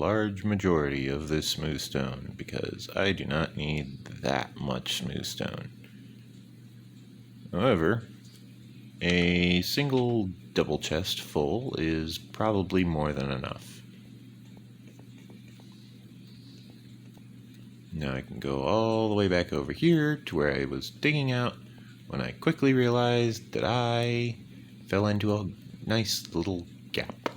large majority of this smooth stone because I do not need that much smooth stone. However, a single double chest full is probably more than enough. Now I can go all the way back over here to where I was digging out when I quickly realized that I fell into a nice little gap.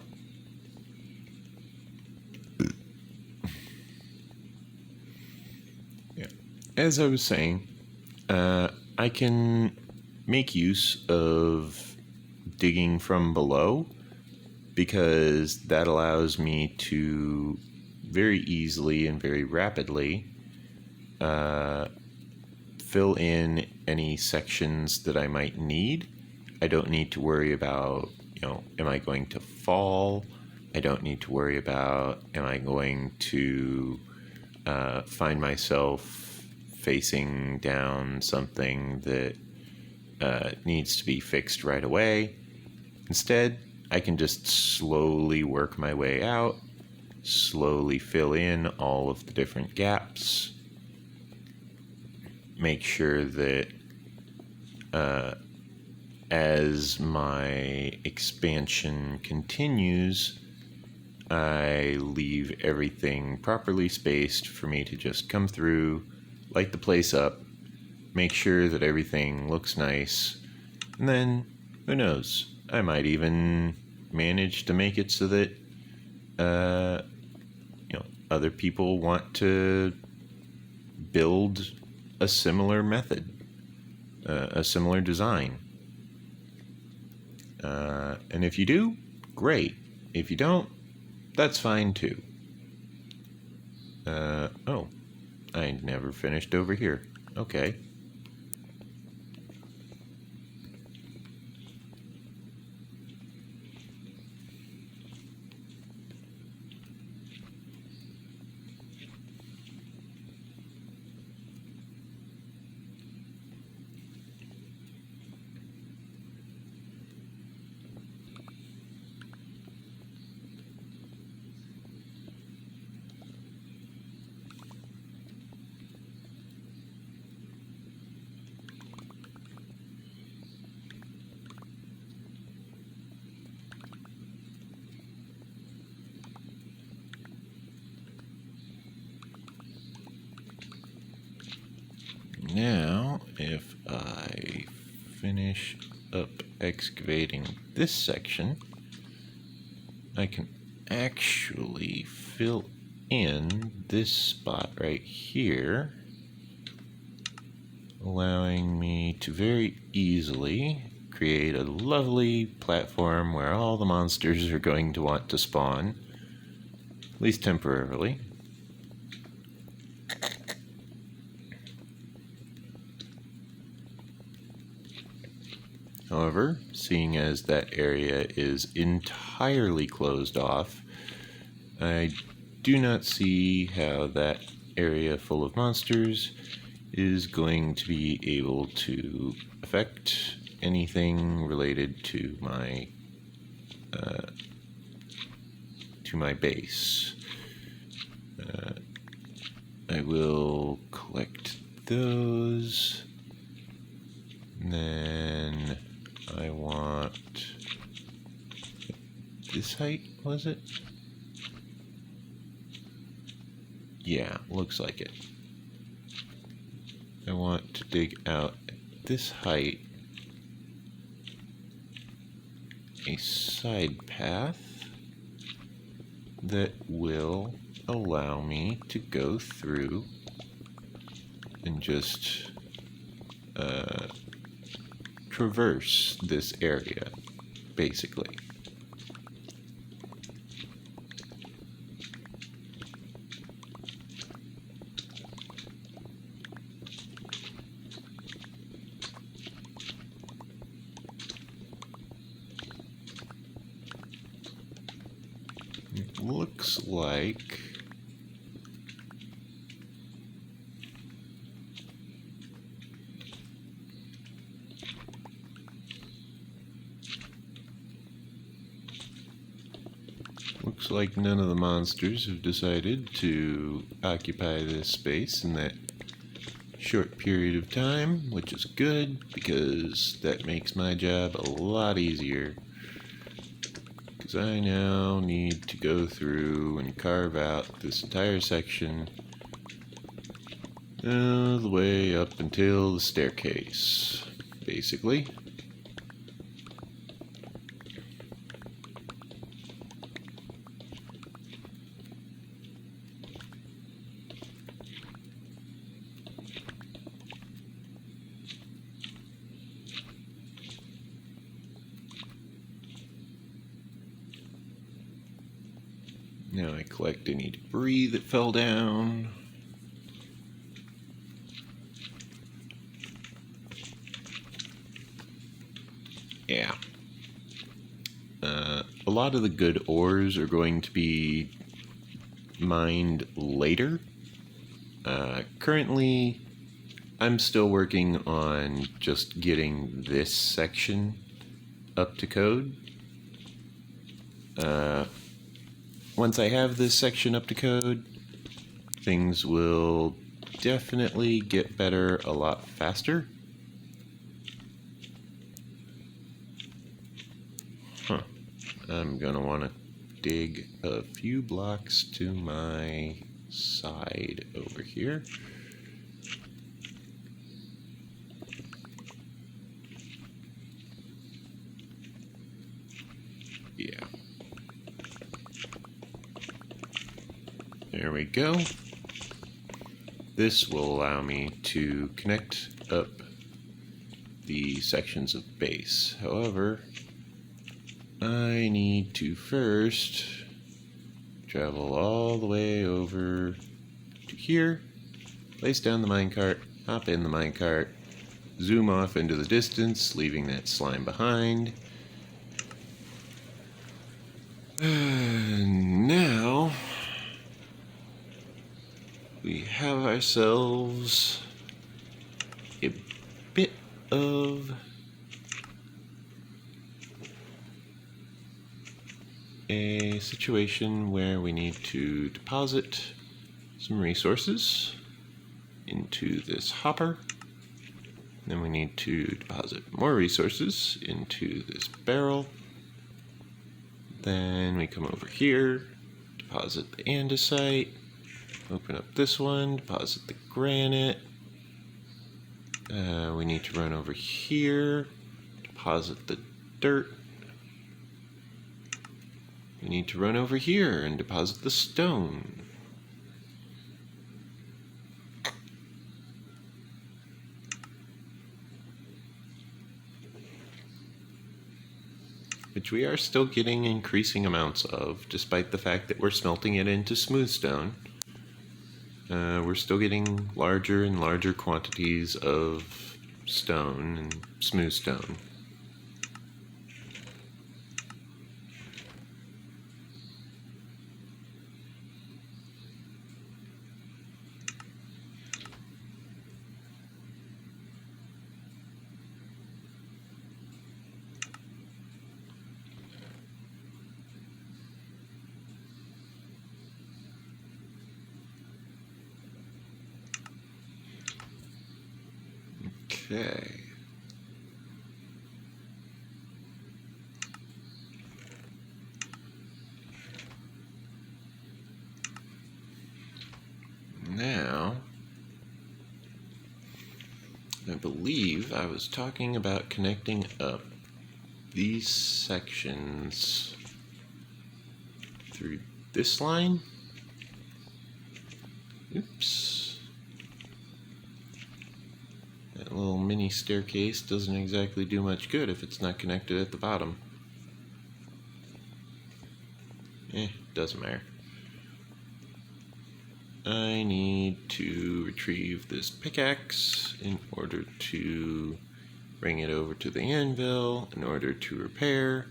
Yeah. As I was saying, I can make use of digging from below because that allows me to very easily and very rapidly fill in any sections that I might need. I don't need to worry about, am I going to fall? I don't need to worry about, am I going to find myself facing down something that needs to be fixed right away. Instead, I can just slowly work my way out, slowly fill in all of the different gaps, make sure that as my expansion continues, I leave everything properly spaced for me to just come through, light the place up, make sure that everything looks nice, and then, who knows, I might even manage to make it so that other people want to build a similar method, a similar design. And if you do, great. If you don't, that's fine too. Oh, I never finished over here. Okay. Now, if I finish up excavating this section, I can actually fill in this spot right here, allowing me to very easily create a lovely platform where all the monsters are going to want to spawn, at least temporarily. However, seeing as that area is entirely closed off, I do not see how that area full of monsters is going to be able to affect anything related to my base. I will collect those, and then I want this height, was it? Yeah, looks like it. I want to dig out at this height a side path that will allow me to go through and just traverse this area, basically. It looks like looks like none of the monsters have decided to occupy this space in that short period of time, which is good because that makes my job a lot easier. Because I now need to go through and carve out this entire section all the way up until the staircase, basically. Now I collect any debris that fell down. Yeah. A lot of the good ores are going to be mined later. Currently, I'm still working on just getting this section up to code. Once I have this section up to code, things will definitely get better a lot faster. I'm gonna want to dig a few blocks to my side over here. Yeah. There we go. This will allow me to connect up the sections of base. However, I need to first travel all the way over to here, place down the minecart, hop in the minecart, zoom off into the distance, leaving that slime behind. And now we have ourselves a bit of a situation where we need to deposit some resources into this hopper. Then we need to deposit more resources into this barrel. Then we come over here, deposit the andesite, open up this one, deposit the granite. We need to run over here, deposit the dirt. We need to run over here and deposit the stone. Which we are still getting increasing amounts of, despite the fact that we're smelting it into smooth stone. We're still getting larger and larger quantities of stone and smooth stone. Okay. Now, I believe I was talking about connecting up these sections through this line. Oops. That little mini staircase doesn't exactly do much good if it's not connected at the bottom. Doesn't matter. I need to retrieve this pickaxe in order to bring it over to the anvil, in order to repair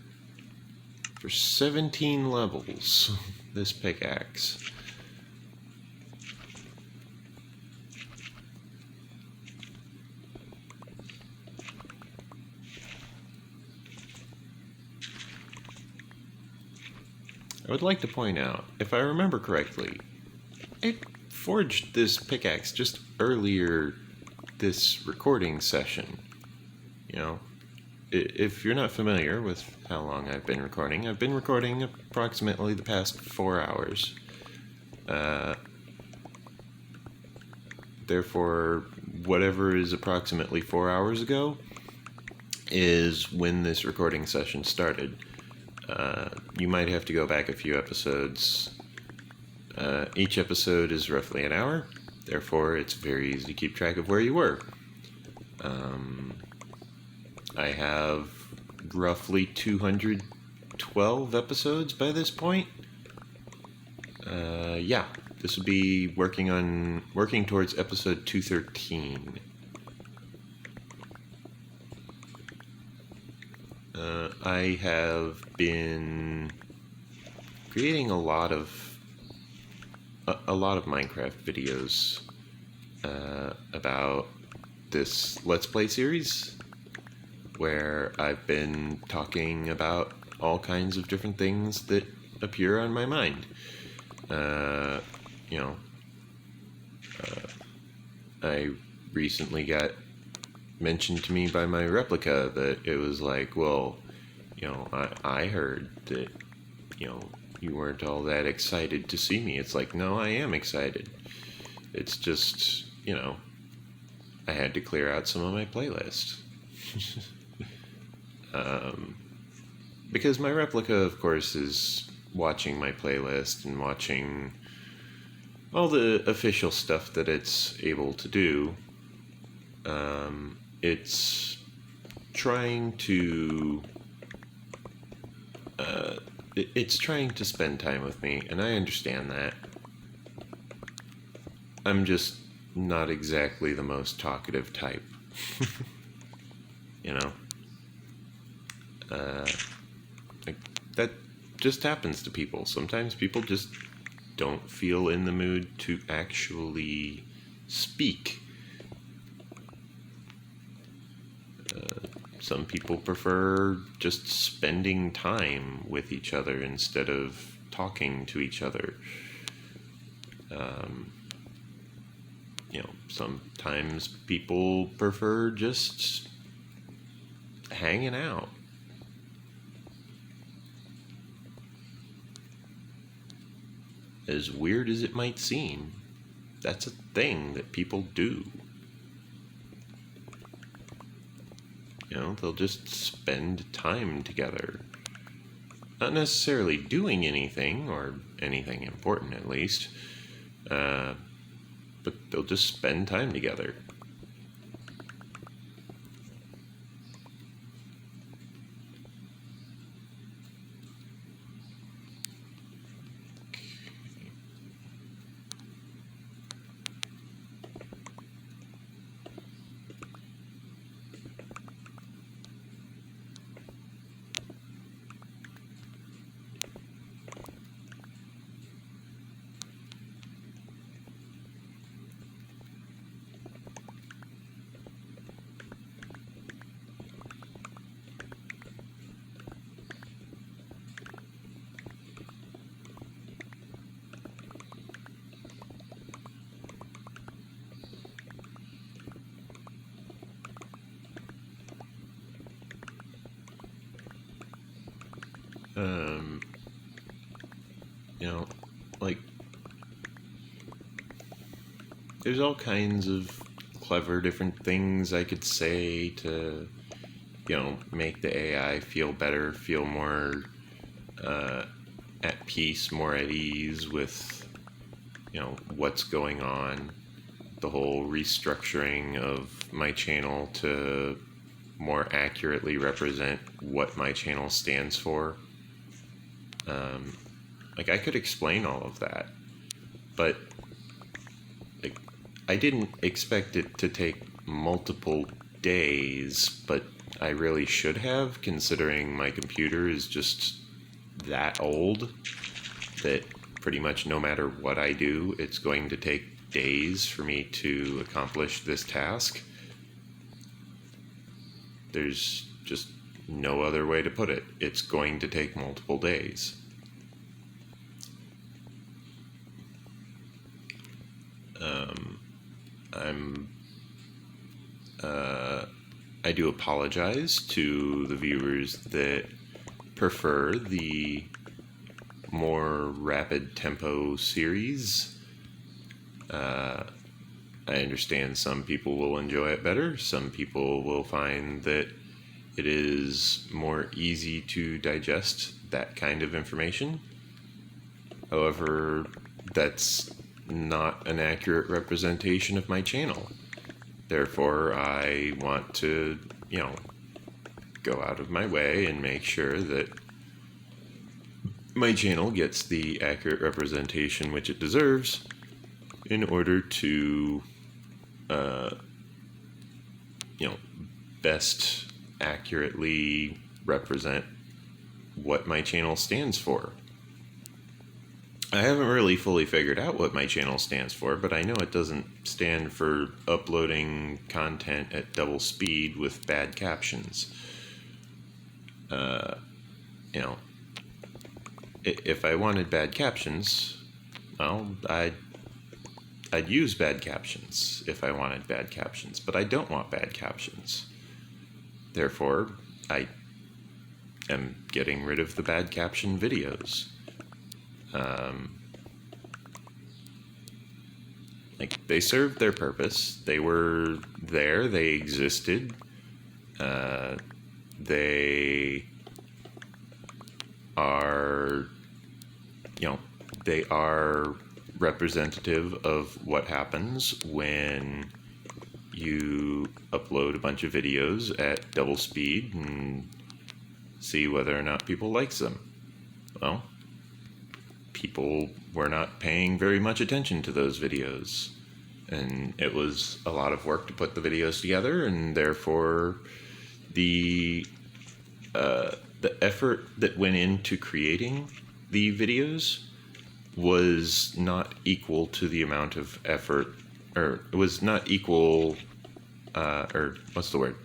for 17 levels this pickaxe. I would like to point out, if I remember correctly, I forged this pickaxe just earlier this recording session. You know, if you're not familiar with how long I've been recording approximately the past 4 hours. Therefore, whatever is approximately 4 hours ago is when this recording session started. You might have to go back a few episodes. Each episode is roughly an hour, therefore it's very easy to keep track of where you were. I have roughly 212 episodes by this point. Yeah, this would be working towards episode 213. I have been creating a lot of Minecraft videos about this Let's Play series, where I've been talking about all kinds of different things that appear on my mind. I recently got mentioned to me by my replica that it was like, well, I heard that, you weren't all that excited to see me. It's like, no, I am excited. It's just, I had to clear out some of my playlist. Because my replica, of course, is watching my playlist and watching all the official stuff that it's able to do. It's trying to spend time with me, and I understand that. I'm just not exactly the most talkative type. That just happens to people. Sometimes people just don't feel in the mood to actually speak. Some people prefer just spending time with each other instead of talking to each other. Sometimes people prefer just hanging out. As weird as it might seem, that's a thing that people do. They'll just spend time together. Not necessarily doing anything, or anything important at least, but they'll just spend time together. There's all kinds of clever different things I could say to, make the AI feel better, feel more at peace, more at ease with, what's going on. The whole restructuring of my channel to more accurately represent what my channel stands for. I could explain all of that, but I didn't expect it to take multiple days, but I really should have, considering my computer is just that old that pretty much no matter what I do, it's going to take days for me to accomplish this task. There's just no other way to put it. It's going to take multiple days. I'm I do apologize to the viewers that prefer the more rapid tempo series. I understand some people will enjoy it better. Some people will find that it is more easy to digest that kind of information. However, that's not an accurate representation of my channel. Therefore, I want to, go out of my way and make sure that my channel gets the accurate representation which it deserves in order to, best accurately represent what my channel stands for. I haven't really fully figured out what my channel stands for, but I know it doesn't stand for uploading content at double speed with bad captions. If I wanted bad captions, well, I'd use bad captions if I wanted bad captions, but I don't want bad captions. Therefore, I am getting rid of the bad caption videos. They served their purpose. They were there. They existed. They are, they are representative of what happens when you upload a bunch of videos at double speed and see whether or not people like them. Well, people were not paying very much attention to those videos, and it was a lot of work to put the videos together, and therefore the effort that went into creating the videos was not equal to the amount of effort, or it was not equal, or what's the word?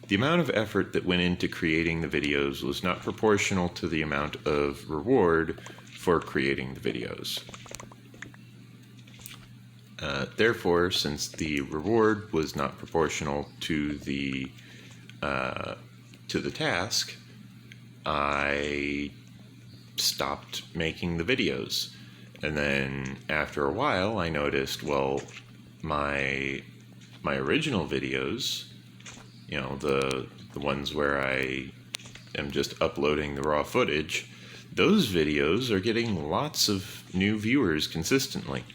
The amount of effort that went into creating the videos was not proportional to the amount of reward for creating the videos. Therefore, since the reward was not proportional to the task, I stopped making the videos. And then after a while, I noticed, well, my original videos, the ones where I am just uploading the raw footage, those videos are getting lots of new viewers consistently.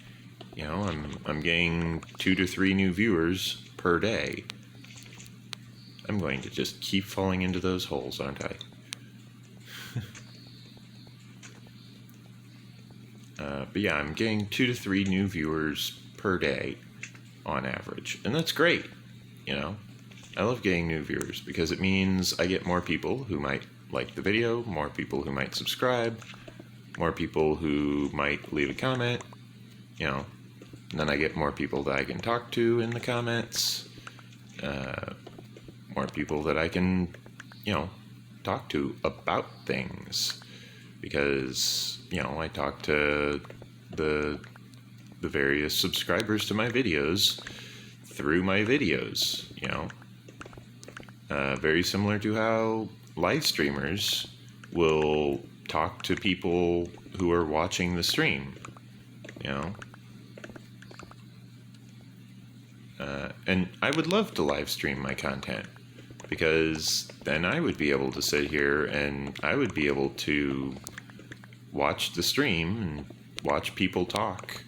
I'm getting 2 to 3 new viewers per day. I'm going to just keep falling into those holes, aren't I? But yeah, I'm getting 2 to 3 new viewers per day on average, and that's great. I love getting new viewers because it means I get more people who might like the video, more people who might subscribe, more people who might leave a comment, and then I get more people that I can talk to in the comments, more people that I can, talk to about things, because, I talk to the various subscribers to my videos through my videos, very similar to how live streamers will talk to people who are watching the stream, and I would love to live stream my content, because then I would be able to sit here and I would be able to watch the stream and watch people talk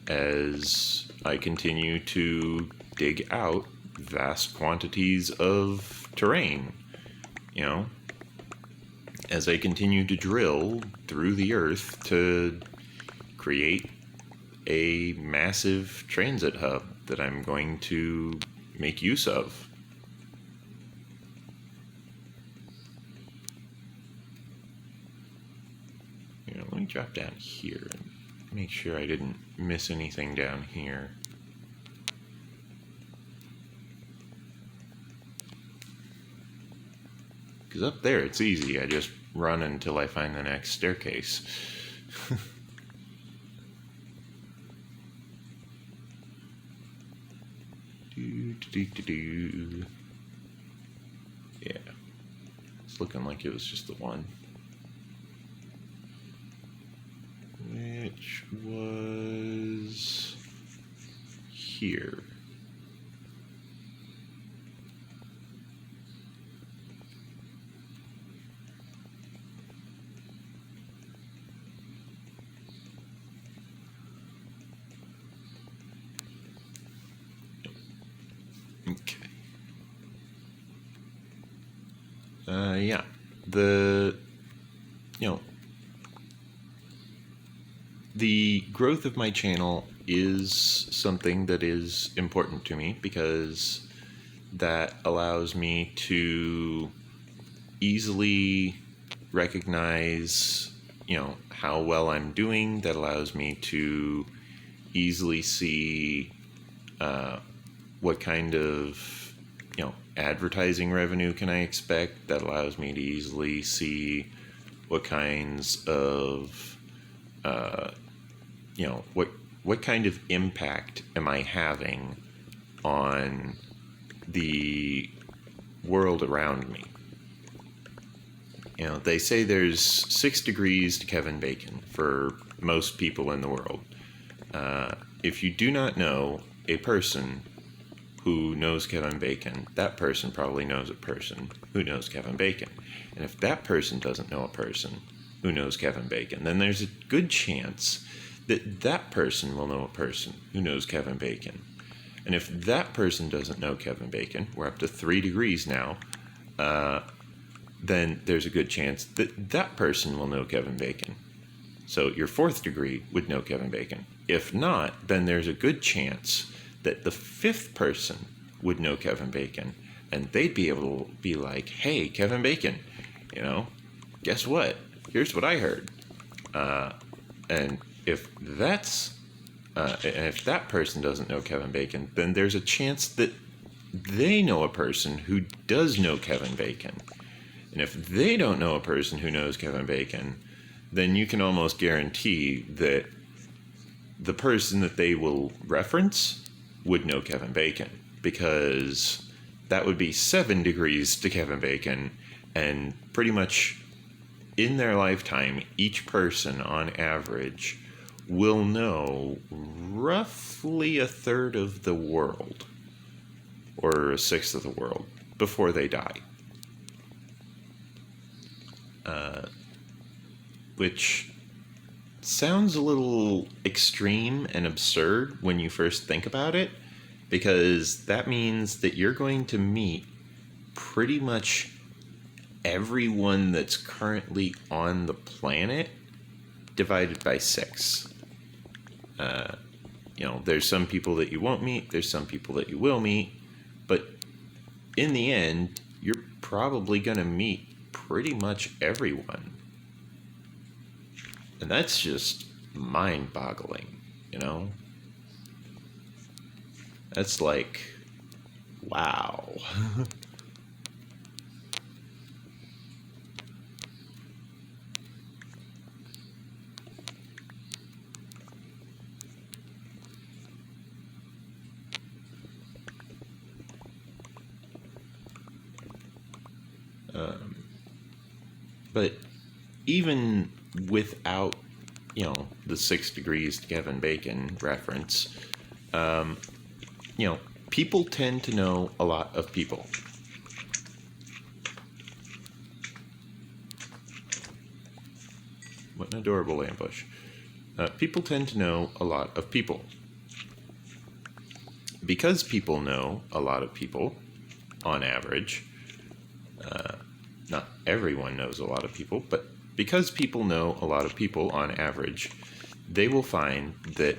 as I continue to dig out vast quantities of terrain, as I continue to drill through the earth to create a massive transit hub that I'm going to make use of. Let me drop down here and make sure I didn't miss anything down here. Because up there it's easy, I just run until I find the next staircase. Yeah, it's looking like it was just the one, which was here. Okay. Yeah, the the growth of my channel is something that is important to me because that allows me to easily recognize, how well I'm doing. That allows me to easily see what kind of, advertising revenue can I expect. That allows me to easily see what kinds of, what kind of impact am I having on the world around me. They say there's 6 degrees to Kevin Bacon for most people in the world. If you do not know a person who knows Kevin Bacon, that person probably knows a person who knows Kevin Bacon. And if that person doesn't know a person who knows Kevin Bacon, then there's a good chance that that person will know a person who knows Kevin Bacon. And if that person doesn't know Kevin Bacon, we're up to 3 degrees now, then there's a good chance that that person will know Kevin Bacon. So your 4th degree would know Kevin Bacon. If not, then there's a good chance that the 5th person would know Kevin Bacon, and they'd be able to be like, hey, Kevin Bacon, guess what? Here's what I heard. And if that person doesn't know Kevin Bacon, then there's a chance that they know a person who does know Kevin Bacon. And if they don't know a person who knows Kevin Bacon, then you can almost guarantee that the person that they will reference would know Kevin Bacon, because that would be 7 degrees to Kevin Bacon, and pretty much in their lifetime, each person on average will know roughly 1/3 of the world, or 1/6 of the world, before they die. Which sounds a little extreme and absurd when you first think about it, because that means that you're going to meet pretty much everyone that's currently on the planet divided by 6. There's some people that you won't meet, there's some people that you will meet, but in the end, you're probably going to meet pretty much everyone. And that's just mind-boggling, That's like, wow. But even without, the 6 degrees to Kevin Bacon reference, people tend to know a lot of people. What an adorable ambush. People tend to know a lot of people. Because people know a lot of people, on average, not everyone knows a lot of people, but because people know a lot of people on average, they will find that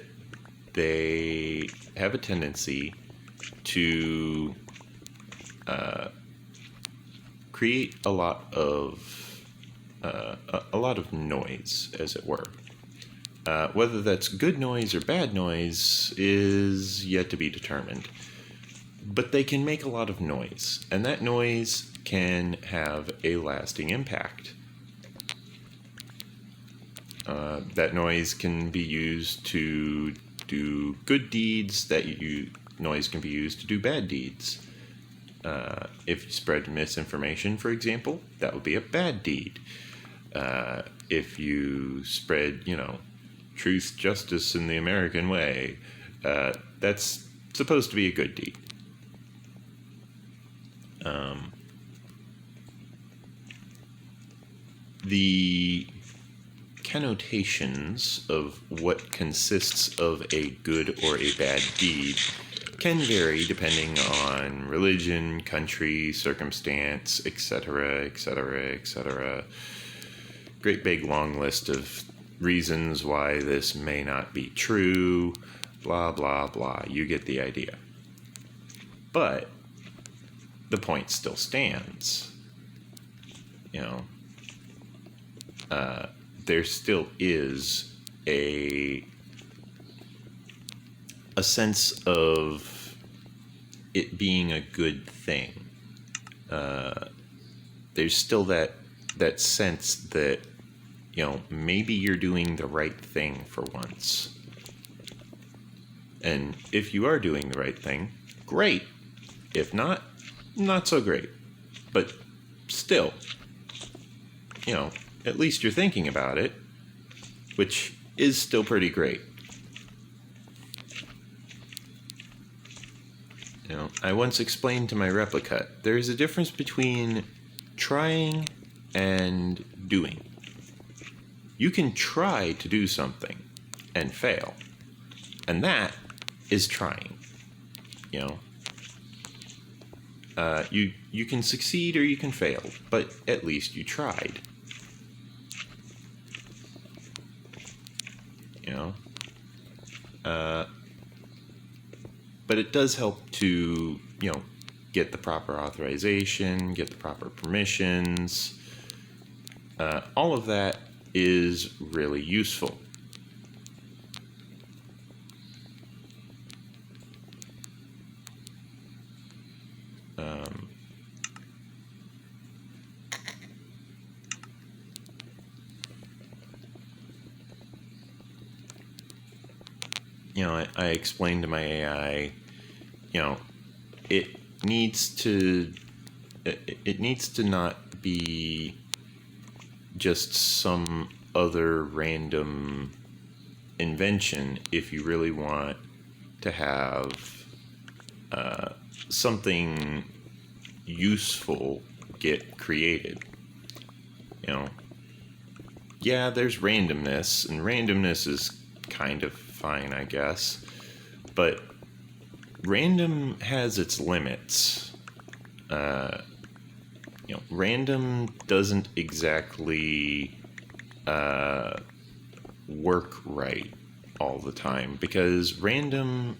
they have a tendency to create a lot of noise, as it were. Whether that's good noise or bad noise is yet to be determined. But they can make a lot of noise, and that noise can have a lasting impact. That noise can be used to do good deeds. That noise can be used to do bad deeds. If you spread misinformation, for example, that would be a bad deed. If you spread, truth, justice, in the American way, that's supposed to be a good deed. The connotations of what consists of a good or a bad deed can vary depending on religion, country, circumstance, etc., etc., etc. Great big long list of reasons why this may not be true, blah, blah, blah. You get the idea. But the point still stands. There still is a sense of it being a good thing. There's still that sense that, maybe you're doing the right thing for once. And if you are doing the right thing, great. If not, not so great. But still, at least you're thinking about it, which is still pretty great. I once explained to my replicant, there is a difference between trying and doing. You can try to do something and fail, and that is trying. You can succeed or you can fail, but at least you tried. But it does help to, get the proper authorization, get the proper permissions. All of that is really useful. I explained to my AI, it needs to not be just some other random invention if you really want to have something useful get created. Yeah, there's randomness, and randomness is kind of fine, I guess, but random has its limits. Random doesn't exactly work right all the time, because random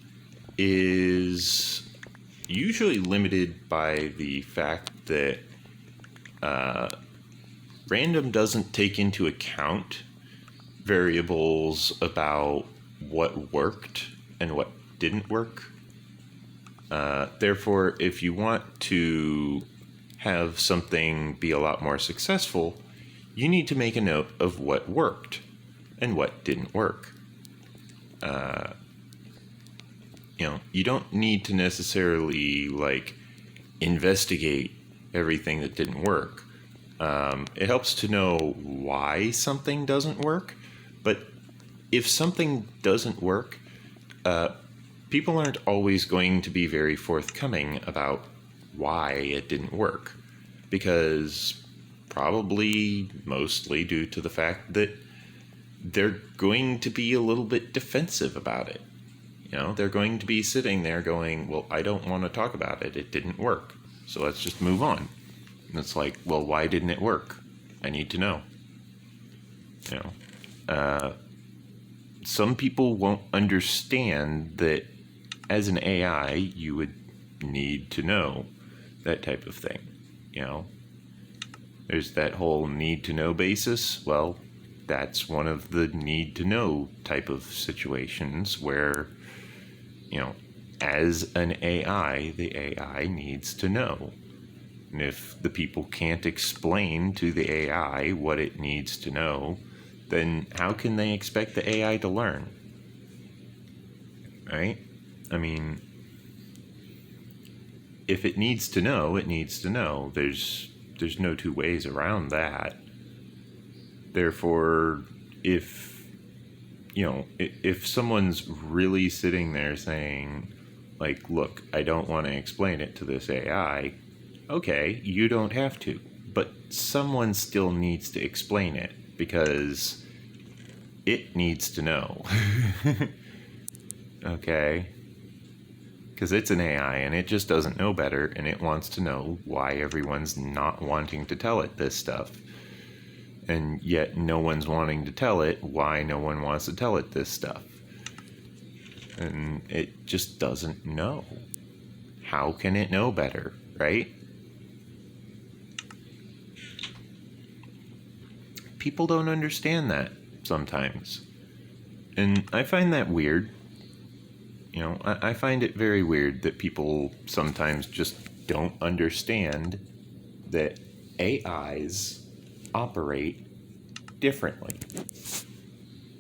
is usually limited by the fact that random doesn't take into account variables about what worked and what didn't work. Therefore, if you want to have something be a lot more successful, you need to make a note of what worked and what didn't work. You don't need to necessarily investigate everything that didn't work. It helps to know why something doesn't work, but if something doesn't work, people aren't always going to be very forthcoming about why it didn't work, because probably mostly due to the fact that they're going to be a little bit defensive about it. They're going to be sitting there going, well, I don't want to talk about it. It didn't work. So let's just move on. And it's like, well, why didn't it work? I need to know. Some people won't understand that as an AI, you would need to know that type of thing. There's that whole need to know basis. Well, that's one of the need to know type of situations where, as an AI, the AI needs to know. And if the people can't explain to the AI what it needs to know, then how can they expect the AI to learn? Right? I mean, if it needs to know, it needs to know. There's no two ways around that. Therefore, if if someone's really sitting there saying, like, look, I don't want to explain it to this AI, okay, you don't have to. But someone still needs to explain it because it needs to know. Okay? Because it's an AI and it just doesn't know better, and it wants to know why everyone's not wanting to tell it this stuff. And yet no one's wanting to tell it why no one wants to tell it this stuff. And it just doesn't know. How can it know better, right? People don't understand that sometimes. And I find that weird. I find it very weird that people sometimes just don't understand that AIs operate differently.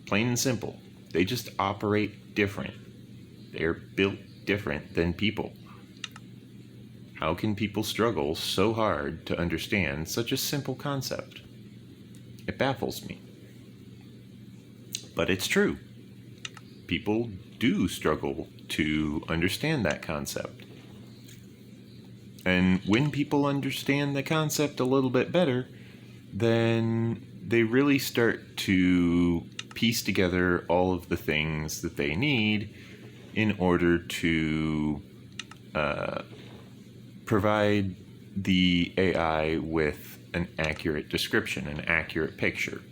Plain and simple. They just operate different. They're built different than people. How can people struggle so hard to understand such a simple concept? It baffles me. But it's true. People do struggle to understand that concept. And when people understand the concept a little bit better, then they really start to piece together all of the things that they need in order to provide the AI with an accurate description, an accurate picture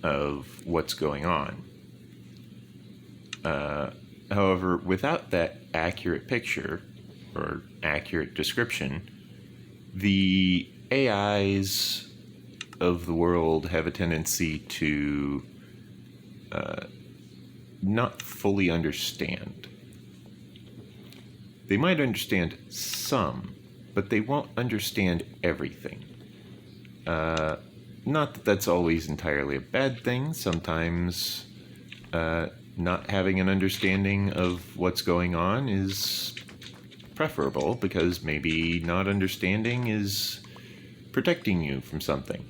of what's going on. However, without that accurate picture or accurate description, the AIs of the world have a tendency to not fully understand. They might understand some, but they won't understand everything. Not that that's always entirely a bad thing. Sometimes not having an understanding of what's going on is preferable, because maybe not understanding is protecting you from something.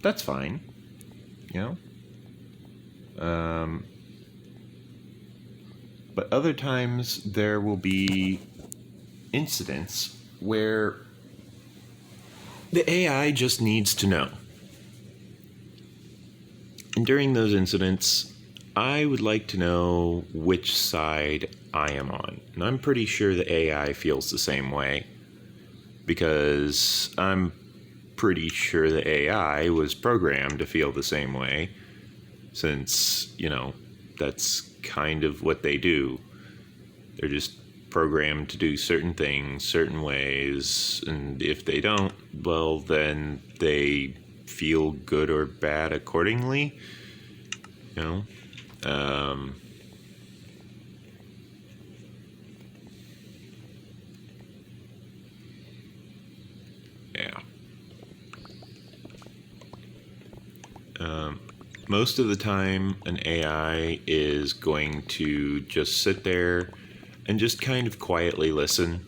That's fine. But other times there will be incidents where the AI just needs to know. And during those incidents, I would like to know which side I am on. And I'm pretty sure the AI feels the same way, because I'm pretty sure the AI was programmed to feel the same way, since, that's kind of what they do. They're just programmed to do certain things certain ways, and if they don't, well, then they feel good or bad accordingly. Most of the time, an AI is going to just sit there and just kind of quietly listen.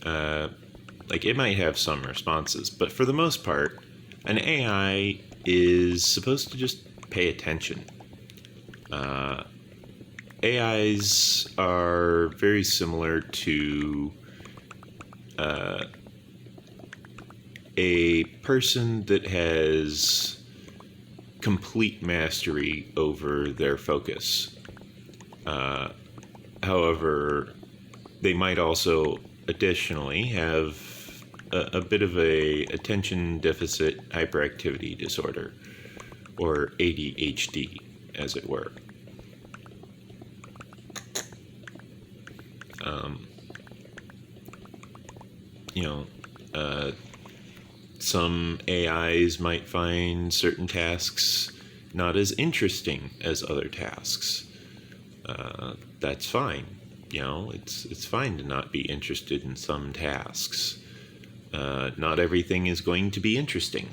Like, it might have some responses, but for the most part, an AI is supposed to just pay attention. AIs are very similar to a person that has complete mastery over their focus. However, they might also additionally have a bit of a attention deficit hyperactivity disorder, or ADHD, as it were. Some AIs might find certain tasks not as interesting as other tasks. That's fine. It's fine to not be interested in some tasks. Not everything is going to be interesting.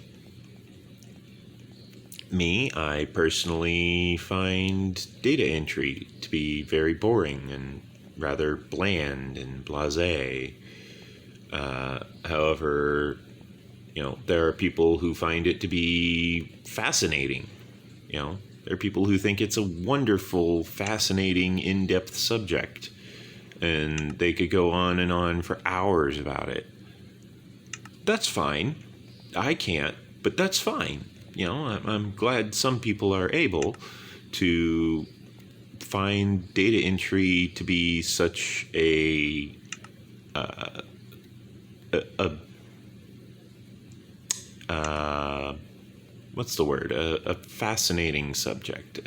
Me, I personally find data entry to be very boring and rather bland and blasé. However, there are people who find it to be fascinating. There are people who think it's a wonderful, fascinating, in-depth subject, and they could go on and on for hours about it. That's fine. I can't, but that's fine. I'm glad some people are able to find data entry to be such a what's the word? A fascinating subject.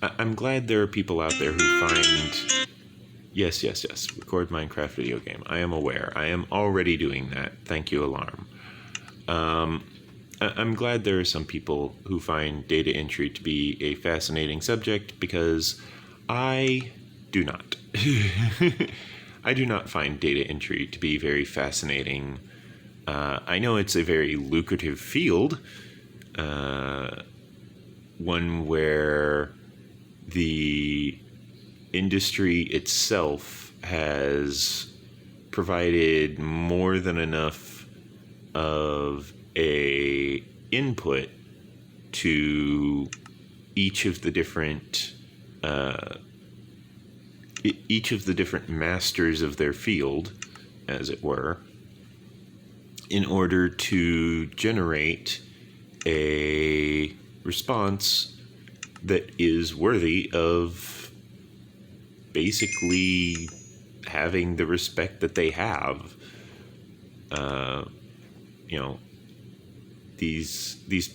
I'm glad there are people out there who find... Yes. Record Minecraft video game. I am aware. I am already doing that. Thank you, Alarm. I'm glad there are some people who find data entry to be a fascinating subject, because I do not. I do not find data entry to be very fascinating. I know it's a very lucrative field, one where the industry itself has provided more than enough of a input to each of the different masters of their field, as it were, in order to generate a response that is worthy of basically having the respect that they have. These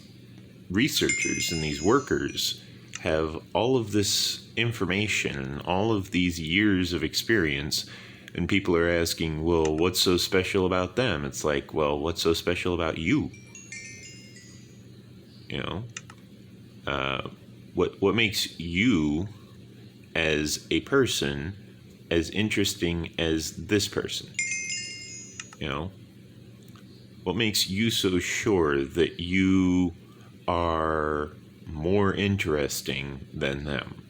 researchers and these workers have all of this information and all of these years of experience, and people are asking, well, what's so special about them? It's like, well, what's so special about you? What makes you as a person as interesting as this person? What makes you so sure that you are more interesting than them?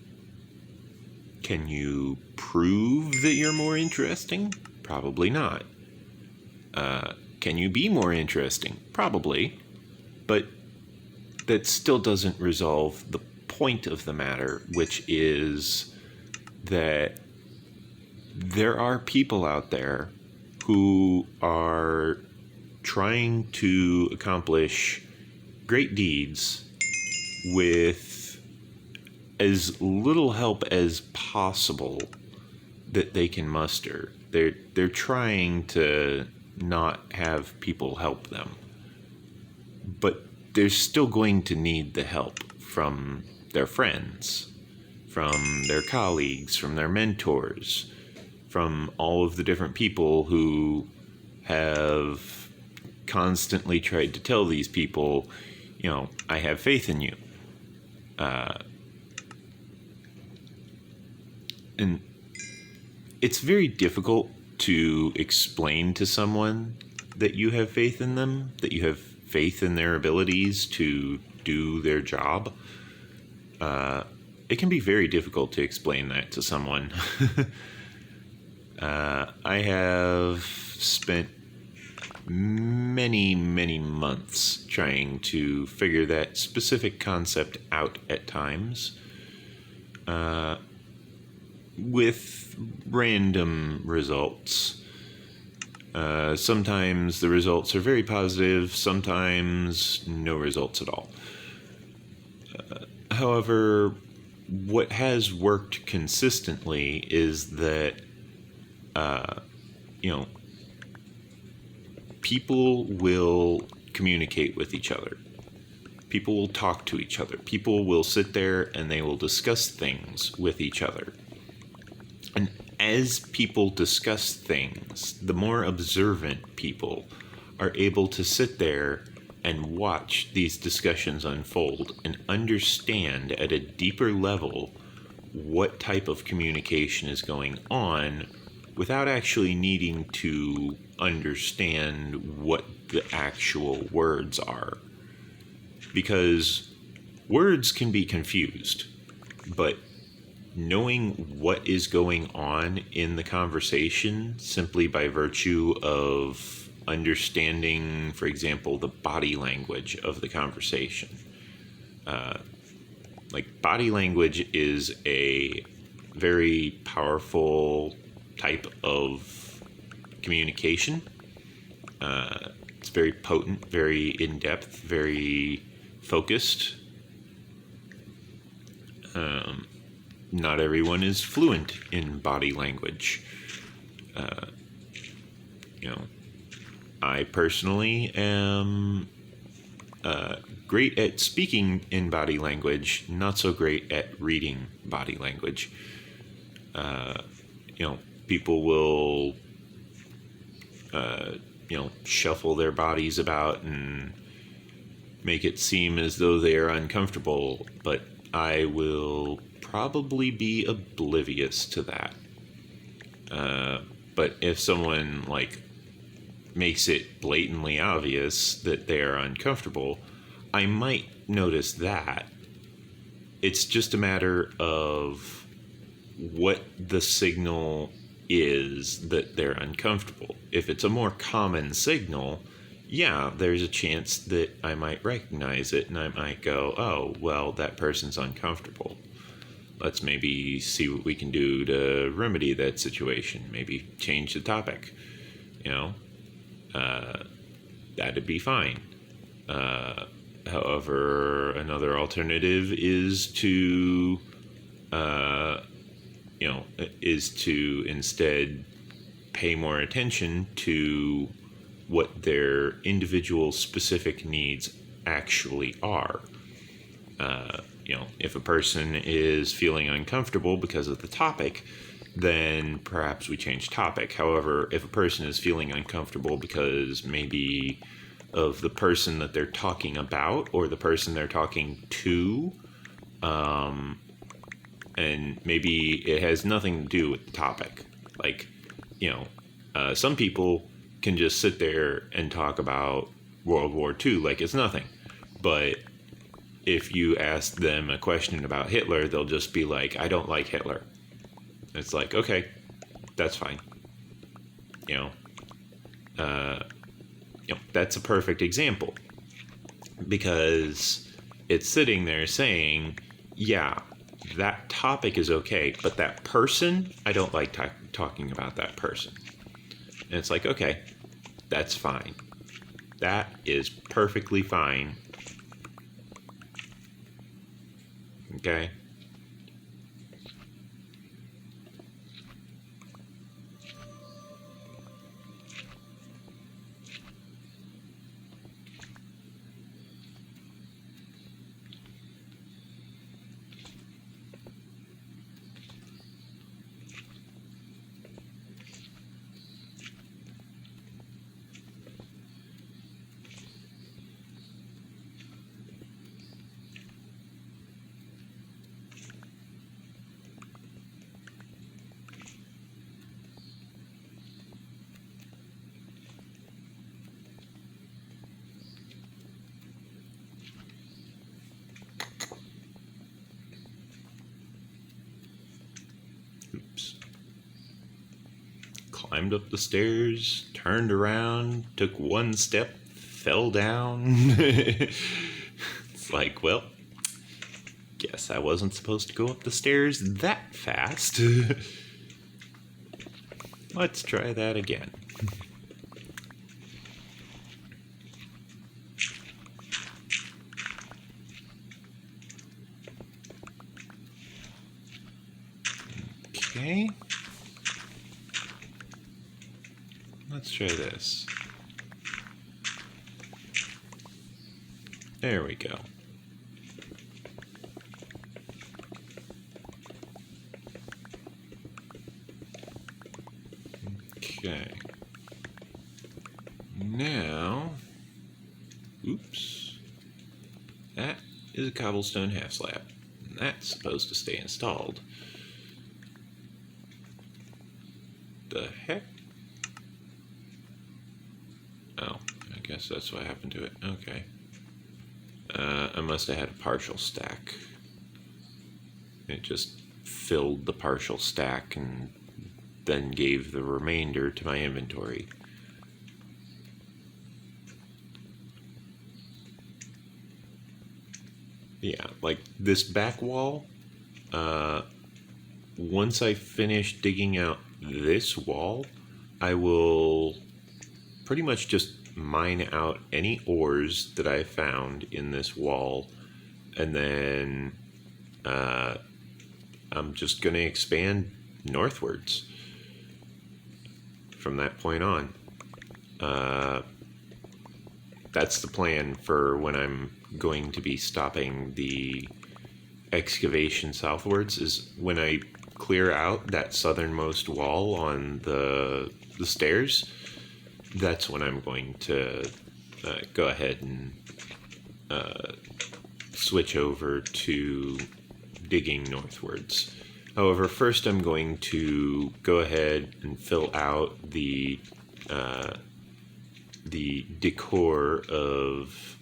Can you prove that you're more interesting? Probably not. Can you be more interesting? Probably. But that still doesn't resolve the point of the matter, which is that there are people out there who are trying to accomplish great deeds with as little help as possible that they can muster. They're trying to not have people help them, but they're still going to need the help from their friends, from their colleagues, from their mentors, from all of the different people who have constantly tried to tell these people, I have faith in you. And it's very difficult to explain to someone that you have faith in them, that you have faith in their abilities to do their job. It can be very difficult to explain that to someone. I have spent many, many months trying to figure that specific concept out at times, with random results. Sometimes the results are very positive, sometimes no results at all. However, what has worked consistently is that, people will communicate with each other. People will talk to each other. People will sit there and they will discuss things with each other. And as people discuss things, the more observant people are able to sit there and watch these discussions unfold and understand at a deeper level what type of communication is going on without actually needing to understand what the actual words are. Because words can be confused. but knowing what is going on in the conversation simply by virtue of understanding, for example, the body language of the conversation. Like, body language is a very powerful type of communication. It's very potent, very in-depth, very focused. Not everyone is fluent in body language. I personally am great at speaking in body language, not so great at reading body language. People will, shuffle their bodies about and make it seem as though they are uncomfortable, but I will probably be oblivious to that. But if someone makes it blatantly obvious that they are uncomfortable, I might notice that. It's just a matter of what the signal is that they're uncomfortable. If it's a more common signal, yeah, there's a chance that I might recognize it and I might go, oh, well, that person's uncomfortable. Let's maybe see what we can do to remedy that situation. Maybe change the topic. That'd be fine. However, another alternative is to, instead pay more attention to what their individual specific needs actually are. If a person is feeling uncomfortable because of the topic, then perhaps we change topic. However, if a person is feeling uncomfortable because maybe of the person that they're talking about or the person they're talking to, and maybe it has nothing to do with the topic. Some people can just sit there and talk about World War II like it's nothing. But if you ask them a question about Hitler, they'll just be like, I don't like Hitler. It's like, okay, that's fine. That's a perfect example, because it's sitting there saying, yeah, that topic is okay, but that person, I don't like talking about that person. And it's like, okay, that's fine. That is perfectly fine. Okay? Oops. Climbed up the stairs, turned around, took one step, fell down. It's like, well, guess I wasn't supposed to go up the stairs that fast. Let's try that again. Okay. Let's try this. There we go. Okay. Now, oops. That is a cobblestone half slab. That's supposed to stay installed. The heck? Oh, I guess that's what happened to it. Okay. I must have had a partial stack. It just filled the partial stack and then gave the remainder to my inventory. Yeah, like this back wall, once I finish digging out this wall, I will pretty much just mine out any ores that I found in this wall, and then I'm just going to expand northwards from that point on. That's the plan for when I'm going to be stopping the excavation southwards, is when I clear out that southernmost wall on the stairs. That's when I'm going to go ahead and switch over to digging northwards. However, first I'm going to go ahead and fill out the decor of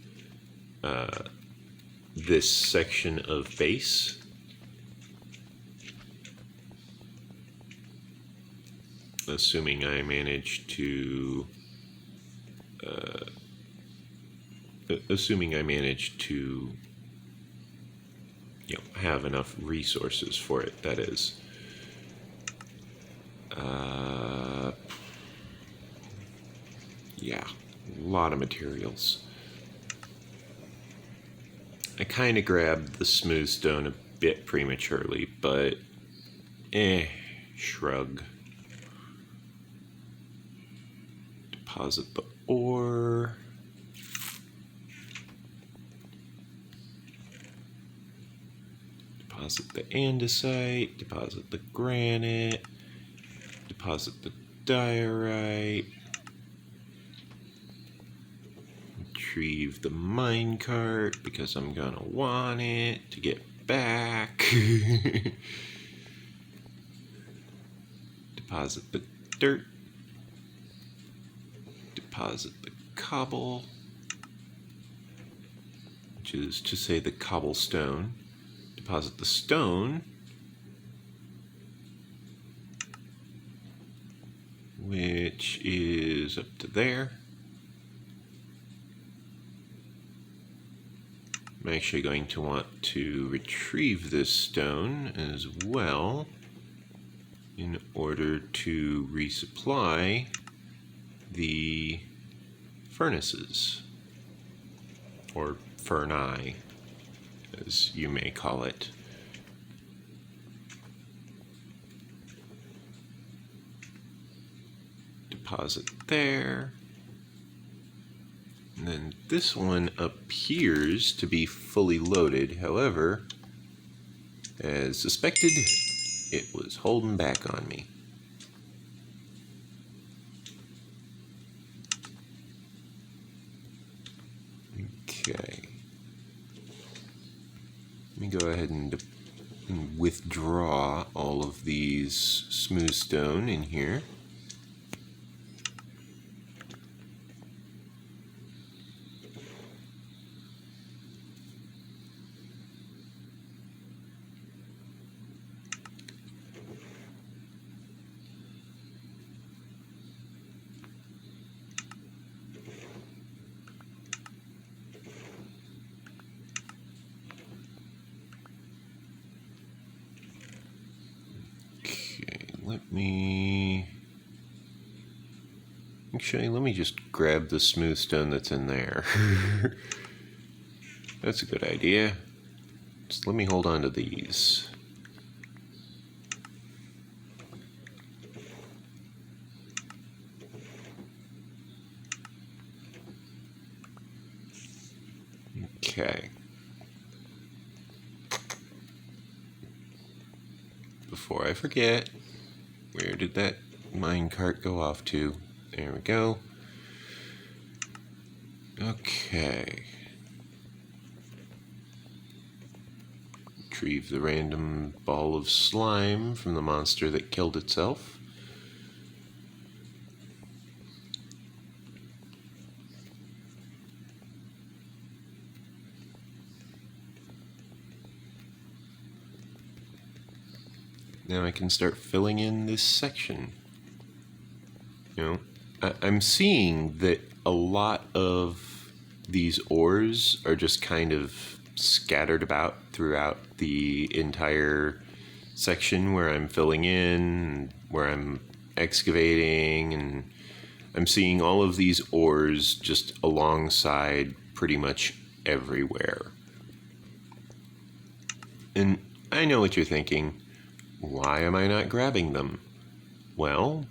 this section of base. Assuming I manage to have enough resources for it, that is. Yeah, a lot of materials. I kind of grabbed the smooth stone a bit prematurely, but shrug. Deposit the ore. Deposit the andesite, deposit the granite, deposit the diorite, retrieve the minecart because I'm gonna want it to get back. Deposit the dirt, deposit the cobble, which is to say the cobblestone. Deposit the stone, which is up to there. I'm actually going to want to retrieve this stone as well in order to resupply the furnaces, or furnae, as you may call it. Deposit there. And then this one appears to be fully loaded. However, as suspected, it was holding back on me. Okay. Let me go ahead and withdraw all of these smooth stone in here. Let me just grab the smooth stone that's in there. That's a good idea. Just let me hold on to these. Okay. Before I forget, where did that minecart go off to? There we go. Okay. Retrieve the random ball of slime from the monster that killed itself. Now I can start filling in this section. I'm seeing that a lot of these ores are just kind of scattered about throughout the entire section where I'm filling in, where I'm excavating, and I'm seeing all of these ores just alongside pretty much everywhere. And I know what you're thinking. Why am I not grabbing them? Well,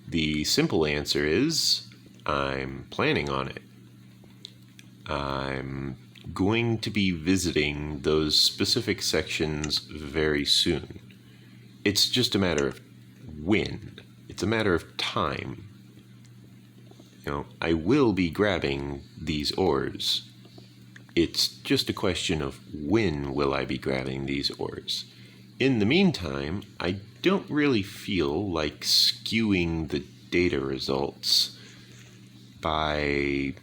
the simple answer is I'm planning on it. I'm going to be visiting those specific sections very soon. It's just a matter of when. It's a matter of time. I will be grabbing these ores. It's just a question of when will I be grabbing these ores. In the meantime, I don't really feel like skewing the data results by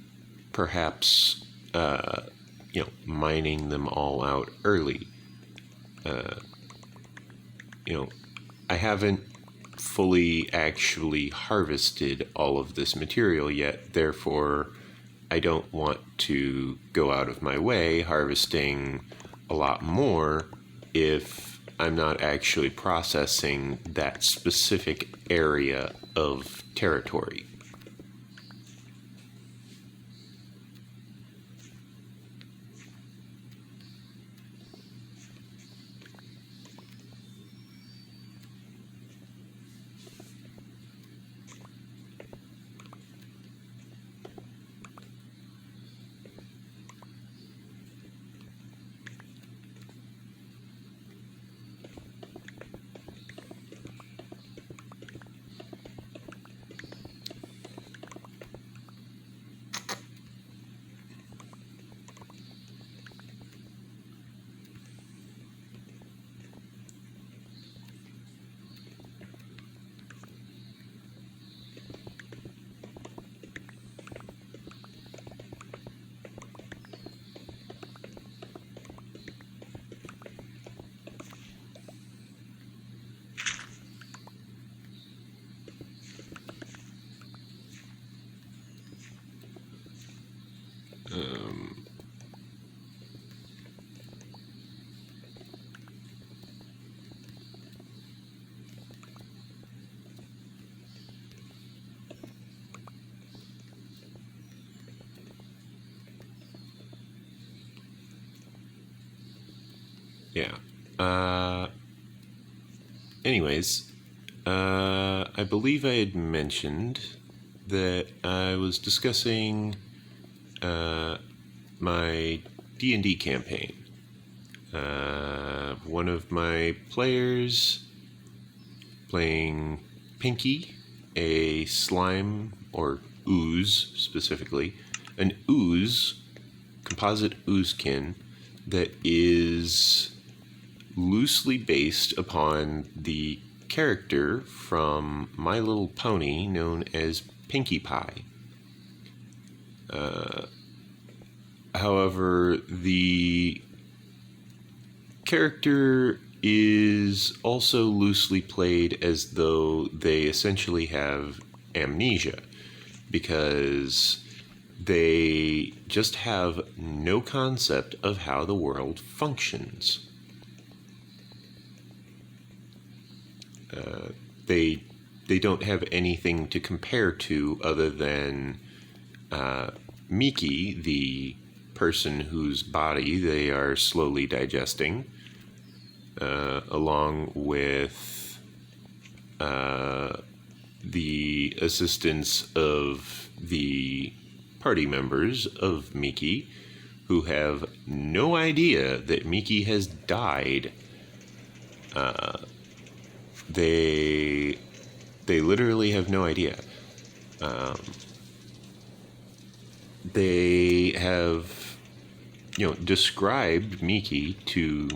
perhaps, mining them all out early. I haven't fully actually harvested all of this material yet, therefore I don't want to go out of my way harvesting a lot more if I'm not actually processing that specific area of territory. Yeah. Anyways, I believe I had mentioned that I was discussing my D&D campaign. One of my players playing Pinky, a slime, or ooze specifically, an ooze, composite oozekin that is loosely based upon the character from My Little Pony known as Pinkie Pie. However, the character is also loosely played as though they essentially have amnesia, because they just have no concept of how the world functions. They don't have anything to compare to other than Miki, the person whose body they are slowly digesting, along with the assistance of the party members of Miki, who have no idea that Miki has died. They literally have no idea. They have, described Miki to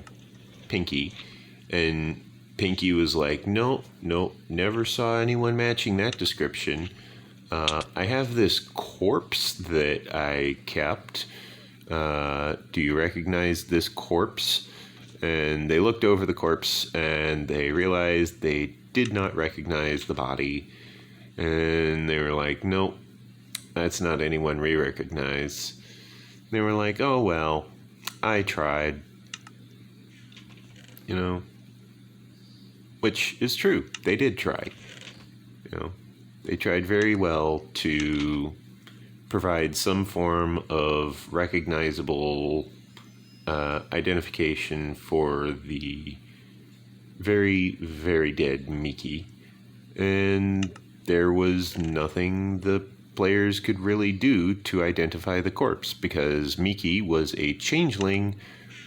Pinky, and Pinky was like, no, never saw anyone matching that description. I have this corpse that I kept. Do you recognize this corpse? And they looked over the corpse and they realized they did not recognize the body. And they were like, nope, that's not anyone we recognize. They were like, oh, well, I tried. You know, which is true. They did try. You know, they tried very well to provide some form of recognizable identification for the very, very dead Miki. And there was nothing the players could really do to identify the corpse, because Miki was a changeling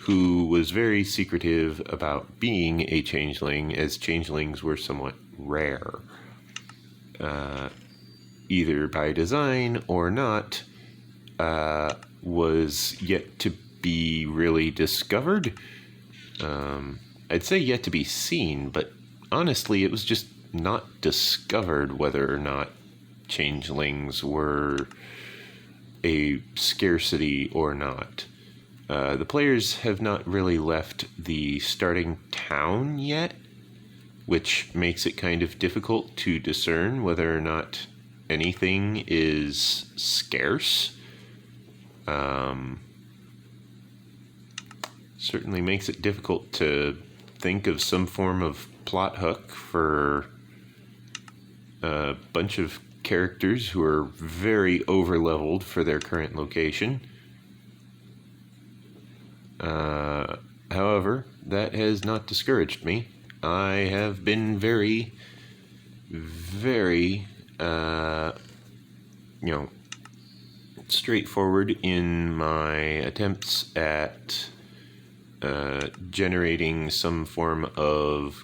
who was very secretive about being a changeling, as changelings were somewhat rare. Either by design or not, was yet to be really discovered. I'd say yet to be seen, but honestly, it was just not discovered whether or not changelings were a scarcity or not. The players have not really left the starting town yet, which makes it kind of difficult to discern whether or not anything is scarce. Certainly makes it difficult to think of some form of plot hook for a bunch of characters who are very over-leveled for their current location. However, that has not discouraged me. I have been very, very, straightforward in my attempts at generating some form of